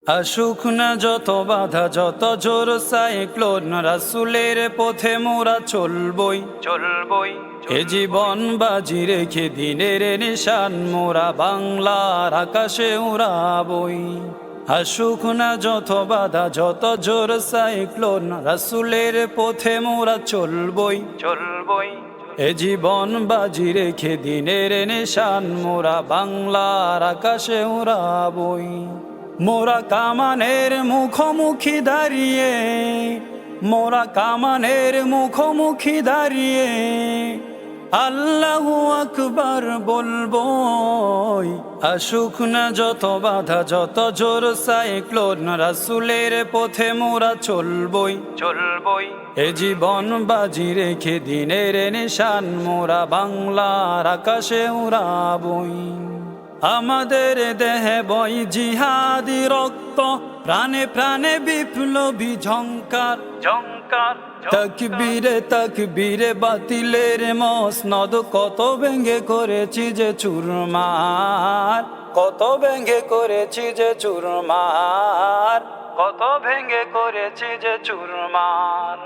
আসুক না যত বাধা যত জোর সাইক্লোন, রাসূলের পথে মোরা চলবই চলবই। এ জীবন বাজি রেখে দিনের নিশান মোরা বাংলার আকাশে উড়াবই। আসুক না যত বাধা যত জোর সাইক্লোন, রাসূলের পথে মোরা চলবই চলবই। এ জীবন বাজি রেখে দিনের নিশান মোরা বাংলার আকাশে উড়াবই। মোরা কামানের মুখোমুখি দাঁড়িয়ে, মোরা কামানের মুখোমুখি দাঁড়িয়ে আল্লাহু আকবার বলবই। আসুক না যত বাধা যত জোর সাইক্লোন, রাসূলের পথে মোরা চলবই চলবই। এ জীবন বাজি রেখে দিনের নিশান মোরা বাংলার আকাশে উড়াবই। আমাদের দেহে বই জিহাদি রক্ত, প্রাণে প্রাণে বিপ্লবী ঝংকার ঝংকার। তাকবীরে তাকবীরে বাতিলের মসনদ, কত ভেঙে করেছি যে চুরমার, কত ভেঙে করেছি যে চুরমার, কত ভেঙে করেছি যে চুরমার।